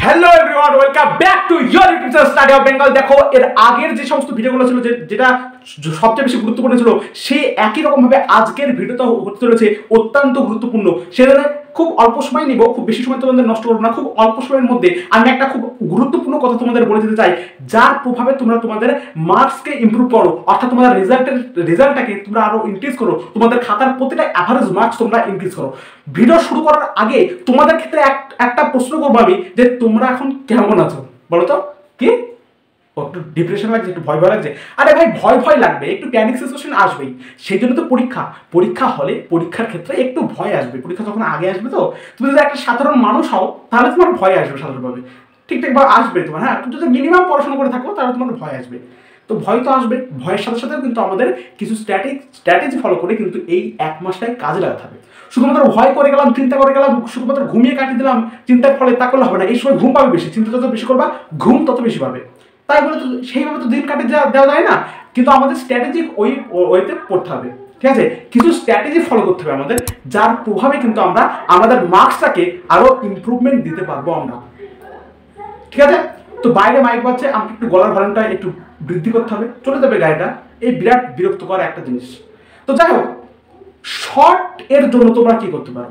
Hello everyone, welcome back to your YouTube channel study of Bengal. দেখো, এর আগের যে সমস্ত ভিডিওগুলো ছিল যেটা সবচেয়ে বেশি গুরুত্বপূর্ণ ছিল, সেই একই রকম ভাবে আজকের ভিডিওটা হতে চলেছে অত্যন্ত গুরুত্বপূর্ণ। সেজন্য খুব অল্প সময় নিব, খুব বেশি সময় তোমাদের নষ্ট করবো না। খুব অল্প সময়ের মধ্যে আমি একটা খুব গুরুত্বপূর্ণ কথা তোমাদের বলে দিতে চাই, যার প্রভাবে তোমরা তোমাদের মার্কসকে ইমপ্রুভ করো, অর্থাৎ তোমাদের রেজাল্টটাকে তোমরা আরো ইনক্রিজ করো, তোমাদের খাতার প্রতিটা অ্যাভারেজ মার্কস তোমরা ইনক্রিজ করো। ভিডিও শুরু করার আগে তোমাদের ক্ষেত্রে একটা প্রশ্ন করবো আমি, যে তোমরা এখন কেমন আছো বলো তো? কি একটু ডিপ্রেশন লাগছে, একটু ভয় ভয় লাগছে? আরে ভাই, ভয় ভয় লাগবে, একটু প্যানিক সিচুয়েশন আসবেই। সেই জন্য তো পরীক্ষা হলে পরীক্ষার ক্ষেত্রে একটু ভয় আসবে। পরীক্ষা যখন আগে আসবে, তো তুমি যদি একটা সাধারণ মানুষ হও তাহলে তোমার ভয় আসবে সাধারণভাবে, ঠিকঠাকভাবে আসবে তোমার। হ্যাঁ, তুমি যদি মিনিমাম পড়াশোনা করে থাকো তাহলে তোমার ভয় আসবে। তো ভয় তো আসবে, ভয়ের সাথে সাথেও কিন্তু আমাদের কিছু স্ট্র্যাটেজি ফলো করে কিন্তু এই এক মাসটাই কাজে লাগাতে হবে। শুধুমাত্র ভয় করে গেলাম, চিন্তা করে গেলাম, শুধুমাত্র ঘুমিয়ে কাটিয়ে দিলাম চিন্তার ফলে, তা করলে হবে না। এই সময় ঘুম পাবে বেশি, চিন্তা যত বেশি করবা ঘুম তত বেশি পাবে। তাই বলে তো সেইভাবে তো দিন কাটিয়ে দেওয়া যায় না, কিন্তু আমাদের স্ট্র্যাটেজিক ওয়েতে পড়তে হবে। ঠিক আছে, কিছু স্ট্র্যাটেজি ফলো করতে হবে আমাদের, যার প্রভাবে কিন্তু আমরা আমাদের মার্কসটাকে আরো ইমপ্রুভমেন্ট দিতে পারবো আমরা। ঠিক আছে, তো বাইরে মাইক বাজছে, আমাকে একটু গলার ভলিউমটা একটু বৃদ্ধি করতে হবে, চলে যাবে গাড়িটা। এই বিরাট বিরক্তকর একটা জিনিস। তো যাই হোক, শর্ট এর জন্য তোমরা কি করতে পারো?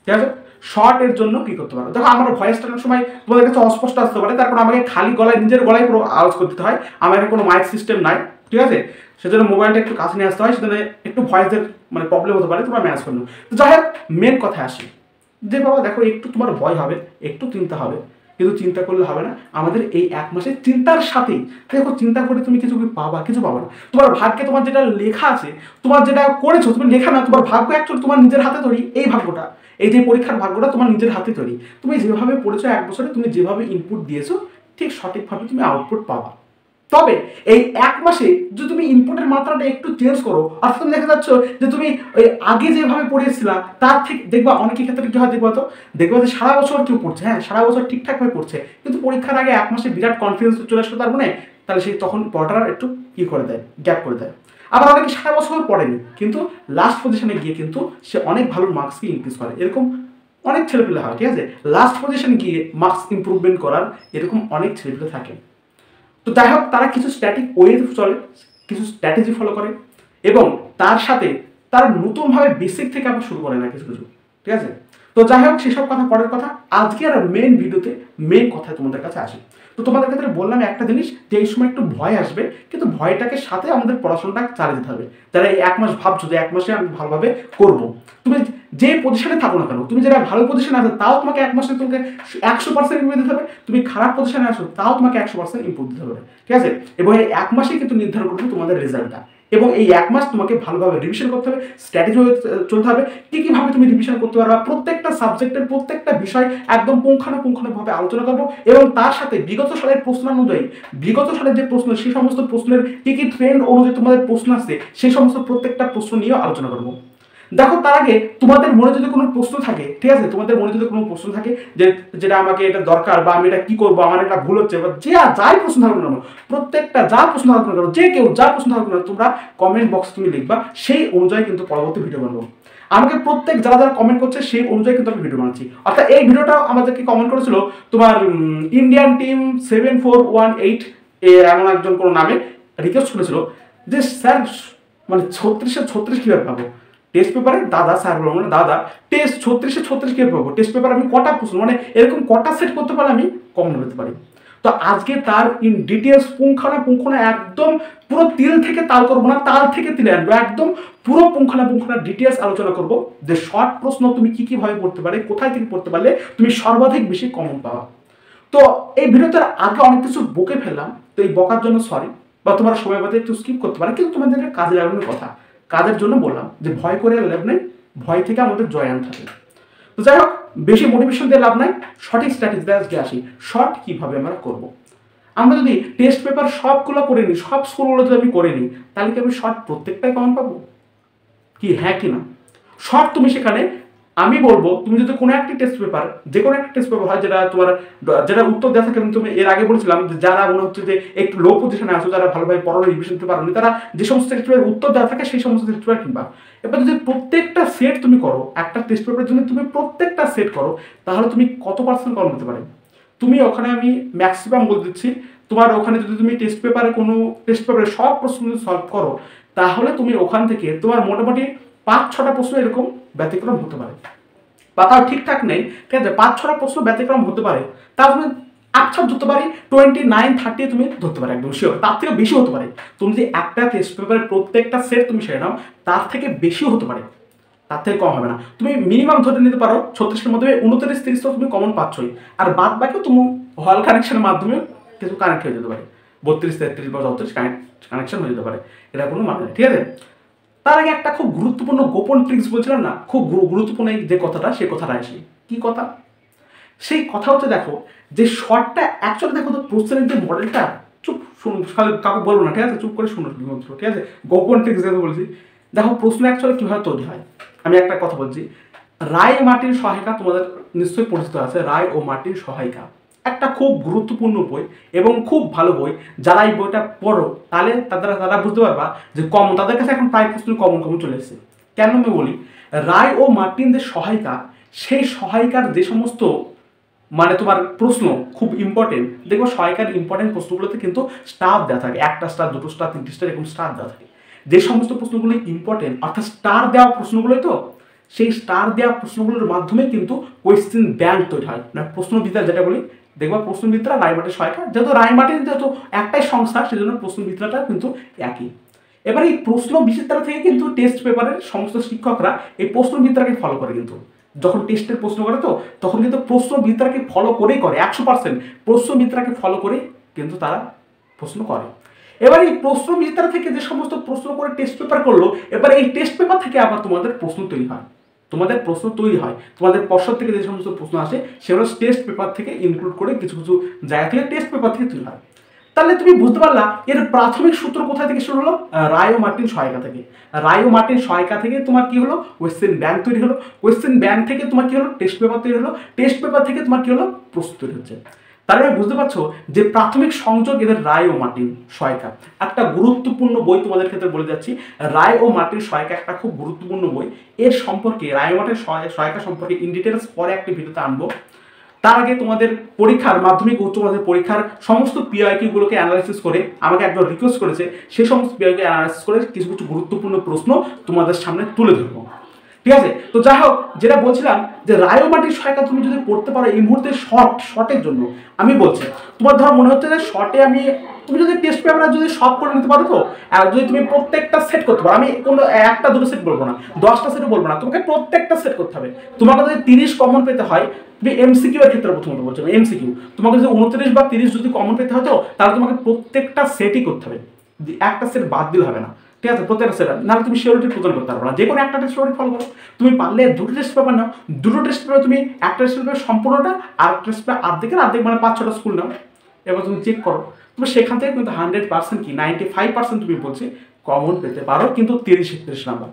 ঠিক আছে, শর্ট এর জন্য কি করতে পারো? দেখো, আমার ভয়েসটা অনেক সময় তোমাদের কাছে অস্পষ্ট আসতে পারে, তারপর আমাকে খালি গলায়, নিজের গলায় পুরো আওয়াজ করতে হয়। আমার কোনো মাইক সিস্টেম নাই, ঠিক আছে, সেজন্য মোবাইলটা একটু কাছে নিয়ে আসতে হয়, সেজন্য একটু ভয়েসের মানে প্রবলেম হতে পারে, তোমরা ম্যানেজ করে নাও। তো যাই হোক, মেন কথায় আসি, যে বাবা দেখো, একটু তোমার ভয় হবে, একটু চিন্তা হবে, কিন্তু চিন্তা করলে হবে না। আমাদের এই এক মাসে চিন্তার সাথেই দেখো, চিন্তা করে তুমি কিছু পাবা, কিছু পাবা না। তোমার ভাগ্যে তোমার যেটা লেখা আছে, তোমার যেটা করেছো, তুমি লেখা না, তোমার ভাগ্য অ্যাকচুয়ালি তোমার নিজের হাতে তৈরি। এই ভাগ্যটা, এই যে পরীক্ষার ভাগ্যটা তোমার নিজের হাতে তৈরি। তুমি যেভাবে পড়েছো এক বছরে, তুমি যেভাবে ইনপুট দিয়েছো, ঠিক সঠিকভাবে তুমি আউটপুট পাবা। তবে এই এক মাসে যদি তুমি ইনপুটের মাত্রাটা একটু চেঞ্জ করো, অর্থাৎ তুমি দেখা যাচ্ছ যে তুমি ওই আগে যেভাবে পড়েছিলা তার ঠিক দেখবা, অনেকের ক্ষেত্রে কি হয় দেখবা, তো দেখবা যে সারা বছর কেউ পড়ছে, হ্যাঁ সারা বছর ঠিকঠাকভাবে পড়ছে, কিন্তু পরীক্ষার আগে এক মাসে বিরাট কনফিডেন্স চলে আসলো তার মনে, তাহলে সেই তখন পড়াটা একটু কি করে দেয়, গ্যাপ করে দেয়। আবার অনেকে সারা বছর পড়েনি, কিন্তু লাস্ট পজিশনে গিয়ে কিন্তু সে অনেক ভালো মার্কসকে ইনক্রিজ করে। এরকম অনেক ছেলেপেলে হয়, ঠিক আছে, লাস্ট পজিশনে গিয়ে মার্কস ইম্প্রুভমেন্ট করার এরকম অনেক ছেলেপেলে থাকে। তো যাই হোক, তারা কিছু স্ট্র্যাটিক ওয়ে চলে, কিছু স্ট্র্যাটেজি ফলো করে, এবং তার সাথে তারা নতুনভাবে বেসিক থেকে আবার শুরু করে না কিছু কিছু। ঠিক আছে, তো যাই হোক, সেসব কথা পরের কথা। আজকে আর মেন ভিডিওতে মেন কথায় তোমাদের কাছে আসে। তো তোমাদের ক্ষেত্রে বললাম একটা জিনিস, যে এই সময় একটু ভয় আসবে, কিন্তু ভয়টাকে সাথে আমাদের পড়াশোনাটা চালিয়ে যেতে হবে। যারা এই এক মাস ভাবছো যে এক মাসে আমি ভালোভাবে করবো, তুমি যে পজিশনে থাকো না কেন, তুমি যেটা ভালো পজিশনে আছো তাও তোমাকে এক মাসে তোমাকে 100% ইম্প্রুভ দিতে হবে। তুমি খারাপ পজিশনে আছো তাও তোমাকে 100% ইম্প্রুভ দিতে হবে। ঠিক আছে, এবং এই এক মাসেই কিন্তু নির্ধারণ করবে তোমাদের রেজাল্টটা। এবং এই এক মাস তোমাকে ভালোভাবে রিভিশন করতে হবে, স্ট্র্যাটেজি চলতে হবে, কীভাবে তুমি রিভিশন করতে পারবা, প্রত্যেকটা সাবজেক্টের প্রত্যেকটা বিষয় একদম পুঙ্খানুপুঙ্খভাবে আলোচনা করবো। এবং তার সাথে বিগত সালের প্রশ্ন অনুযায়ী, বিগত সালের যে প্রশ্ন, সেই সমস্ত প্রশ্নের কী ট্রেন্ড অনুযায়ী তোমাদের প্রশ্ন আসছে, সেই সমস্ত প্রত্যেকটা প্রশ্ন নিয়েও আলোচনা করবো। দেখো, তার আগে তোমাদের মনে যদি কোনো প্রশ্ন থাকে, ঠিক আছে, তোমাদের মনে যদি কোনো প্রশ্ন থাকে যে যেটা আমাকে এটা দরকার, বা আমি এটা কি করবো, আমার একটা ভুল হচ্ছে, বা যাই প্রশ্ন থাকুক না, প্রত্যেকটা যা প্রশ্ন থাকুক না, যে কেউ যা প্রশ্ন থাকুক না, তোমরা কমেন্ট বক্স তুমি লিখবা, সেই অনুযায়ী কিন্তু পরবর্তী ভিডিও বানাবো। আমাকে প্রত্যেক যারা যারা কমেন্ট করছে সেই অনুযায়ী কিন্তু আমি ভিডিও বানাচ্ছি। অর্থাৎ এই ভিডিওটা আমাদেরকে কমেন্ট করেছিল তোমার ইন্ডিয়ান টিম 7418 এমন একজন কোনো নামে রিকোয়েস্ট করেছিল যে স্যার মানে 36 কীভাবে পাবো টেস্ট পেপারে। দাদা, স্যার বলবো না, দাদা টেস্ট 36 কীভাবে পাবো, টেস্ট পেপার আমি কটা প্রশ্ন, মানে এরকম কটা সেট করতে পারলে আমি কমন পেতে পারি। তো আজকে তার ইন ডিটেলস পুঙ্খানা একদম পুরো তিল থেকে তাল করবো না, তাল থেকে তিলে আনবো, একদম পুরো পুঙ্খানা ডিটেলস আলোচনা করবো, যে শর্ট প্রশ্ন তুমি কি ভাবে পড়তে পারে, কোথায় থেকে পড়তে পারলে তুমি সর্বাধিক বেশি কমন পাওয়া। তো এই ভিডিওটার আগে অনেক কিছু বকে ফেললাম, তো এই বকার জন্য সরি, বা তোমার সময় বাদে একটু স্কিপ করতে পারে, কিন্তু তোমাদের কাজে লাগানোর কথা, কাজের জন্য বললাম, যে ভয় করে লাভ নেই, ভয় থেকে আমাদের জয় আনতে হবে। তো যাই হোক, বেশি মোটিভেশন দিয়ে লাভ নাই, সঠিক স্ট্র্যাটেজিতে আজকে আসি। শর্ট কিভাবে আমরা করব। আমরা যদি টেস্ট পেপার সবগুলো করে নিই, সব স্কুলগুলো যদি আমি করে নিই, তাহলে কি আমি শর্ট প্রত্যেকটাই কমন পাবো? কি হ্যাঁ কি না? শর্ট তুমি সেখানে, আমি বলবো, তুমি যদি কোনো একটি টেস্ট পেপার, যে কোনো একটা টেস্ট পেপার হয় যেটা তোমার, যেটা উত্তর দেওয়া থাকে, তুমি এর আগে বলেছিলাম যে যারা মনে হচ্ছে যে একটু লো পজিশনে আসো, যারা ভালোভাবে পড়ানো রিভিশন দিতে পারো, তারা যে সমস্ত টেস্ট পেপার উত্তর দেওয়া থাকে সেই সমস্ত টেস্ট পেপার কিনবা। এবার যদি প্রত্যেকটা সেট তুমি করো, একটা টেস্ট পেপারের জন্য তুমি প্রত্যেকটা সেট করো, তাহলে তুমি কত পার্সেন্ট কম হতে পারে? তুমি ওখানে আমি ম্যাক্সিমাম বলে দিচ্ছি, তোমার ওখানে যদি তুমি টেস্ট পেপারে সব প্রশ্ন সলভ করো, তাহলে তুমি ওখান থেকে তোমার মোটামুটি 5-6টা প্রশ্ন এরকম ব্যতিক্রম হতে পারে, বা তাও ঠিকঠাক নেই, ঠিক আছে, 5-6টা প্রশ্ন ব্যতিক্রম হতে পারে, তাও তুমি আচ্ছা ধরতে পারি 29-30 তুমি ধরতে পারো, একদম শিওর। তার থেকে বেশি হতে পারে, তুমি যদি একটা টেস্ট পেপারের প্রত্যেকটা সেট তুমি সেরে নাও, তার থেকে বেশিও হতে পারে, তার থেকে কম হবে না। তুমি মিনিমাম ধরে নিতে পারো 36-এর মধ্যে 29-30 তো তুমি কমন পাচ্ছই, আর বাদ বাকি তুমি হল কানেকশনের মাধ্যমে কিছু কানেক্ট হয়ে যেতে পারে, 32-33 বা 34 কানেকশন হয়ে যেতে পারে, এটা কোনো মানে নেই, ঠিক আছে। তার আগে একটা খুব গুরুত্বপূর্ণ গোপন ট্রিক্স বলছিলাম না, খুব গুরুত্বপূর্ণ যে কথাটা, সেই কথাটা আসি। কি কথা? সেই কথা হচ্ছে, দেখো যে শর্টটা অ্যাকচুয়ালি, দেখো তো প্রশ্নের যে মডেলটা, চুপ শুনুন, কাউকে বলবো না, ঠিক আছে, চুপ করে শুনুন, ঠিক আছে, গোপন ট্রিক্স যেহেতু বলছি। দেখো প্রশ্ন অ্যাকচুয়ালি কীভাবে তৈরি হয়, আমি একটা কথা বলছি। রায় ও মাটির সহায়িকা তোমাদের নিশ্চয়ই পরিচিত আছে, রায় ও মাটির সহায়িকা একটা খুব গুরুত্বপূর্ণ বই এবং খুব ভালো বই। যারা এই বইটা পড়ো তাহলে তারা বুঝতে পারবা যে কমন, তাদের কাছে এখন প্রায় প্রশ্ন কমন চলে এসেছে। কেন আমি বলি, রায় ও মার্টিন যে সহায়িকা, সেই সহায়িকার যে সমস্ত মানে তোমার প্রশ্ন খুব ইম্পর্টেন্ট, দেখবো সহায়িকার ইম্পর্টেন্ট প্রশ্নগুলোতে কিন্তু স্টার দেওয়া থাকে, 1টা স্টার, 2টো স্টার, 3টে স্টার, এরকম স্টার দেওয়া থাকে। যে সমস্ত প্রশ্নগুলো ইম্পর্টেন্ট, অর্থাৎ স্টার দেওয়া প্রশ্নগুলোই তো, সেই স্টার দেওয়া প্রশ্নগুলোর মাধ্যমে কিন্তু কোয়েশ্চেন ব্যাংক তৈরি হয়, মানে প্রশ্নবিদ্যা যেটা বলি। দেখবা প্রশ্নবিদ্যা রায়মাটির সহায়িকা, যেহেতু রায়মাটির যেহেতু একটাই সংস্থা, সেজন্য প্রশ্নবিদ্যাটা কিন্তু একই। এবার এই প্রশ্ন বিচিত্রা থেকে কিন্তু টেস্ট পেপারের সমস্ত শিক্ষকরা এই প্রশ্নবিদ্যাকে ফলো করে, কিন্তু যখন টেস্টের প্রশ্ন করে তো তখন কিন্তু প্রশ্নবিদ্যাকে ফলো করেই করে, 100% প্রশ্নবিদ্যাকে ফলো করে কিন্তু তারা প্রশ্ন করে। এবার এই প্রশ্নবিদ্যা থেকে যে সমস্ত প্রশ্ন করে টেস্ট পেপার করলো, এবার এই টেস্ট পেপার থেকে আবার তোমাদের প্রশ্ন তৈরি হয়, তোমাদের পর্ষদ থেকে যে সমস্ত প্রশ্ন আসে সেগুলো টেস্ট পেপার থেকে ইনক্লুড করে কিছু কিছু জায়গা থেকে টেস্ট পেপার থেকে তৈরি হয়। তাহলে তুমি বুঝতে পারলা এর প্রাথমিক সূত্র কোথা থেকে শুরু হলো? রায় ও মার্টিন সহায়িকা থেকে। রায় ও মার্টিন সহায়িকা থেকে তোমার কি হলো? কোয়েশ্চেন ব্যাংক তৈরি হলো। কোয়েশ্চেন ব্যাংক থেকে তোমার কি হলো? টেস্ট পেপার তৈরি হলো। টেস্ট পেপার থেকে তোমার কি হলো? প্রশ্ন তৈরি হচ্ছে। তাহলে আমি বুঝতে পারছো যে প্রাথমিক সংযোগ এদের রায় ও মার্টিন সহায়িকা। একটা গুরুত্বপূর্ণ বই তোমাদের ক্ষেত্রে বলে যাচ্ছি, রায় ও মার্টিন সহায়িকা একটা খুব গুরুত্বপূর্ণ বই। এর সম্পর্কে, রায় ও মার্টিন সহায়িকা সম্পর্কে ইন ডিটেলস পরে একটা ভিডিওতে আনবো। তার আগে তোমাদের পরীক্ষার, মাধ্যমিক উচ্চ মাধ্যমিক পরীক্ষার সমস্ত পিআইকিউগুলোকে অ্যানালাইসিস করে আমাকে একজন রিকোয়েস্ট করেছে, সেই সমস্ত পিআইকিউ অ্যানালাইসিস করে কিছু কিছু গুরুত্বপূর্ণ প্রশ্ন তোমাদের সামনে তুলে ধরবো, ঠিক আছে। তো যাই হোক, যেটা বলছিলাম যে রায় ও মার্টিন সহায়িকা তুমি যদি পড়তে পারো এই মুহূর্তে শর্টের জন্য, আমি বলছি তোমার ধর মনে হচ্ছে যে শর্টে তুমি যদি টেস্ট পেপার যদি সব করে নিতে পারো, তো আর যদি তুমি প্রত্যেকটা সেট করতে পারো, আমি কোনো 1টা 2টো সেট বলবো না, 10টা সেটও বলবো না, তোমাকে প্রত্যেকটা সেট করতে হবে। তোমাকে যদি 30 কমন পেতে হয়, তুমি এমসিকিউ এর ক্ষেত্রে প্রথমত বলছো, এমসিকিউ তোমাকে যদি 29 বা 30 যদি কমন পেতে হয়, তো তাহলে তোমাকে প্রত্যেকটা সেটই করতে হবে, একটা সেট বাদ দিলে হবে না, ঠিক আছে, প্রত্যেকটা সেট। নাহলে তুমি সিওরিটি প্রদান করতে পারবে না। যে কোনো একটা টেস্ট পেপার ফলো করো, তুমি পারলে 2টো টেস্ট পেপার নাও, 2টো টেস্ট পেপার তুমি একটা টেস্ট পেপার সম্পূর্ণটা, আর টেস্ট পেপার অর্ধেক মানে 5-6টা স্কুল নাও, এবার তুমি চেক করো, তুমি সেখান থেকে কিন্তু 100% কি 95% তুমি বলছি কমন পেতে পারো, কিন্তু 30-31 নাম্বার।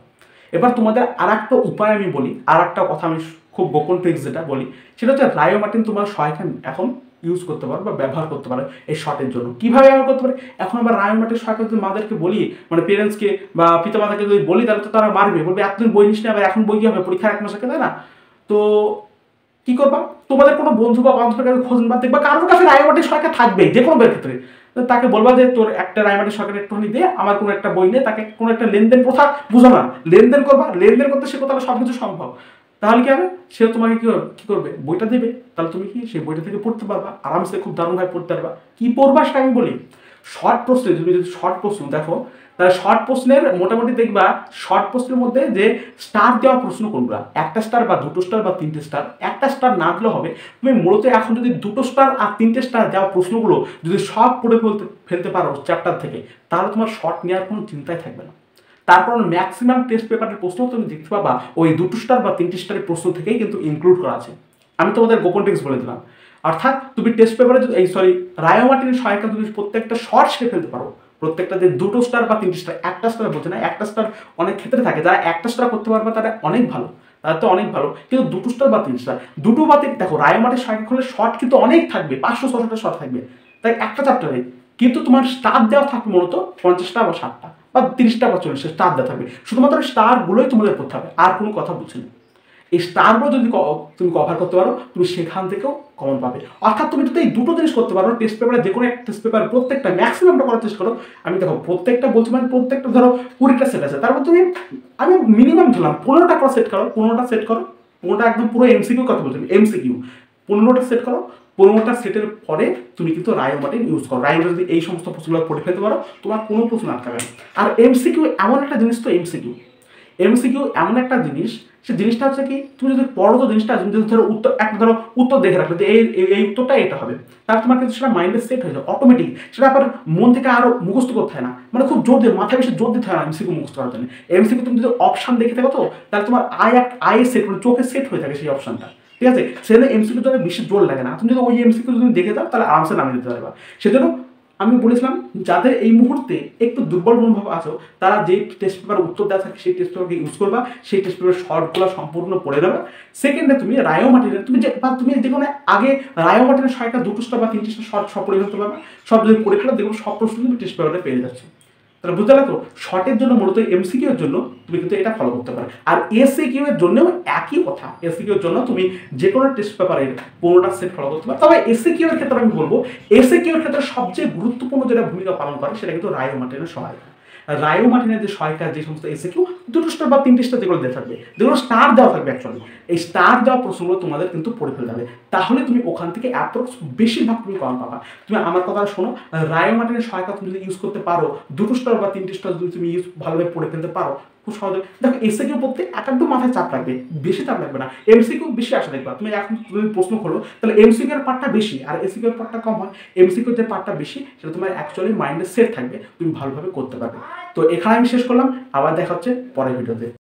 এবার তোমাদের আর একটা উপায় আমি বলি, আর একটা কথা আমি খুব গোপন ট্রিক্স যেটা বলি, সেটা হচ্ছে রায় ও মার্টিন তোমার সহায়িকা এখন ইউজ করতে পারো বা ব্যবহার করতে পারো এই শর্টের জন্য। কীভাবে ব্যবহার করতে পারে? এখন আবার রায় ও মার্টিন সহায়িকা যদি মাদেরকে বলি, মানে পেরেন্টসকে বা পিতামাতাকে যদি বলি, তাহলে তো তারা মারবে, বলবে এতদিন বই নিস না, আবার এখন বই কী হবে, পরীক্ষার 1 মাস আগে, তাই না? তো কি করবা? তোমাদের কোনো বন্ধু বা বান্ধবের কাছে খোঁজ নিবা, দেখবা কারোর কাছে রায় ও মার্টিন সহায়িকা থাকবে যে কোনো বইয়ের ক্ষেত্রে। তাকে বলবা যে তোর একটা রায় ও মার্টিন সহায়িকা একটুখানি দে, আমার কোনো একটা বই নেই, তাকে কোনো একটা লেনদেন প্রথা বুঝো না, লেনদেন করবা, লেনদেন করতে শেখো, তাহলে সব কিছু সম্ভব। তাহলে কি হবে? সে তোমাকে কি করবে? বইটা দেবে, তাহলে তুমি কি সেই বইটা থেকে পড়তে পারবা, আরামসে খুব দারুণভাবে পড়তে পারবা। কি পড়বা সেটা আমি বলি। শর্ট প্রশ্নে তুমি যদি শর্ট প্রশ্ন দেখো, তাহলে শর্ট প্রশ্নের মোটামুটি দেখবা শর্ট প্রশ্নের মধ্যে যে স্টার দেওয়া প্রশ্ন কোনগুলো, 1টা স্টার বা 2টো স্টার বা 3টে স্টার, 1টা স্টার না দিলেও হবে। তুমি মূলত এখন যদি 2টো স্টার আর 3টে স্টার দেওয়া প্রশ্নগুলো যদি সব পড়ে ফেলতে পারো চ্যাপ্টার থেকে, তাহলে তোমার শর্ট নেওয়ার কোনো চিন্তাই থাকবে না। তারপর ম্যাক্সিমাম টেস্ট পেপারের প্রশ্ন তুমি দেখতে পাবা ওই 2টো স্টার বা 3টে স্টারের প্রশ্ন থেকেই কিন্তু ইনক্লুড করা আছে। আমি তোমাদের গোপন ট্রিক্স বলে দিলাম। অর্থাৎ তুমি টেস্ট পেপারে রায় ও মার্টিনের সহায়িকা তুমি প্রত্যেকটা শর্ট সেরে ফেলতে পারো, প্রত্যেকটা যে 2টো স্টার বা 3টে স্টার, 1টা স্টার বলছে না, 1টা স্টার অনেক ক্ষেত্রে থাকে, যারা 1টা স্টার করতে পারবে তারা অনেক ভালো, তারা তো অনেক ভালো, কিন্তু 2টো স্টার বা 3 স্টার, 2টো বা 3, দেখো রায় ও মার্টিনের সহায়িকা হলে শর্ট কিন্তু অনেক থাকবে, 500-600টা শর্ট থাকবে, তাই একটা চ্যাপ্টারে কিন্তু তোমার স্টার দেওয়া থাকবে মূলত 50টা বা 60টা বা 30টা বা 40টা স্টার দেওয়া থাকবে, শুধুমাত্র স্টারগুলোই তোমাদের করতে হবে, আর কোনো কথা বলছি না। এই স্টারগুলো যদি তুমি কভার করতে পারো, তুমি সেখান থেকেও কমন পাবে। অর্থাৎ তুমি যদি এই দুটো জিনিস করতে পারো, টেস্ট পেপারে যে কোনো একটা টেস্ট পেপার প্রত্যেকটা ম্যাক্সিমামটা করার চেষ্টা করো। আমি দেখো প্রত্যেকটা বলছি মানে প্রত্যেকটা ধরো 20টা সেট আছে, তারপর তুমি আমি মিনিমাম ধরলাম 15টা করে সেট করো, 15টা সেট করো, 15টা একদম পুরো এমসিকিউ কথা বলছি, এমসিকিউ 15টা সেট করো। 15টা সেটের পরে তুমি কিন্তু রায়ো মার্টিন ইউজ করো। রায়ো যদি এই সমস্ত প্রশ্নগুলো পড়ে ফেলতে পারো, তোমার কোনো প্রশ্ন আটকাবে না। আর এমসিকিউ এমন একটা জিনিস, তো এমসিকিউ এমন একটা জিনিস, সে জিনিসটা হচ্ছে কি, তুমি যদি পড়ো তো জিনিসটা, তুমি যদি ধরো উত্তর দেখে রাখবে যে এই উত্তরটা এটা হবে, তাহলে তোমার কিন্তু সেটা মাইন্ডে সেট হয়ে যায় অটোমেটিক। সেটা আবার মন থেকে আরো মুখস্থ করতে হয় না, মানে খুব জোর দিয়ে মাথায় বেশি জোর দিতে হয় না এমসিকিউ মুখস্থ করার জন্য। এমসিকিউ তুমি যদি অপশন দেখে থাকো তো, তাহলে তোমার আয়ে সেট, মানে চোখে সেট হয়ে থাকে সেই অপশনটা, ঠিক আছে। সেজন্য এমসিকিউ তো বেশি জোর লাগে না, তুমি যদি ওই এমসিকিউ তুমি দেখে দাও তাহলে আরামসে নামিয়ে দিতে পারবা। সেজন্য আমি বলেছিলাম যাদের এই মুহূর্তে একটু দুর্বল মনোভাব আছো, তারা যে টেস্ট পেপার উত্তর দেওয়া থাকে সেই টেস্ট পেপারকে ইউজ করবা, সেই টেস্ট পেপার শর্টগুলো সম্পূর্ণ পড়ে নেবে। সেকেন্ডে তুমি রায়ো মার্টিনের তুমি যে কোনো আগে রায়ো মার্টিনের 6টা 2টা বা 3টা শর্ট সব পড়ে ফেলতে পারবে। সব যদি পড়ে ফেলো দেখো সব প্রশ্ন তুমি টেস্ট পেপারে পেয়ে যাচ্ছে। তাহলে বুঝতে পারলে তো, শর্টের জন্য মূলত এমসিকিউ এর জন্য তুমি কিন্তু এটা ফলো করতে পারো। আর এসিকিউ এর জন্যও একই কথা, এসিকিউ এর জন্য তুমি যে কোনো টেস্ট পেপারের 15টা সেট ফলো করতে পারো। তবে এসিকিউ এর ক্ষেত্রে আমি বলবো, এসিকিউ এর ক্ষেত্রে সবচেয়ে গুরুত্বপূর্ণ যেটা ভূমিকা পালন করে সেটা কিন্তু রায়ো মার্টিনের সহায়তা। রায়ো মার্টিনের যে সহায়িকা, যে সমস্ত এসিকিউ 2টো স্টার বা 3টে স্টার যেগুলো দেওয়া থাকবে, যেগুলো স্টার দেওয়া থাকবে অ্যাকচুয়ালি, এই স্টার দেওয়া প্রশ্নগুলো তোমাদের কিন্তু পড়ে ফেলতে হবে। তাহলে তুমি ওখান থেকে অ্যাপ্রক্স বেশিরভাগ তুমি কম পাবা। তুমি আমার কথা শোনো, রায়ো মার্টিনের সহায়তা তুমি যদি ইউজ করতে পারো, 2টো স্টার বা 3টে স্টার যদি তুমি ইউজ ভালোভাবে পড়ে ফেলতে পারো, খুব সহজে দেখো এসিকিউ পড়তে একদম মাথায় চাপ লাগবে, বেশি চাপ লাগবে না। এমসিকিউ বেশি আসা দেখবা, তুমি এখন যদি প্রশ্ন খোলো তাহলে এমসিকিউ এর পার্টটা বেশি আর এসিকিউ এর পার্টটা কম হয়। এমসিকিউ যে পার্টটা বেশি সেটা তোমার অ্যাকচুয়ালি মাইন্ডে সেট থাকবে, তুমি ভালোভাবে করতে পারবে। তো এখানে আমি শেষ করলাম, আবার দেখা হচ্ছে পরের ভিডিওতে।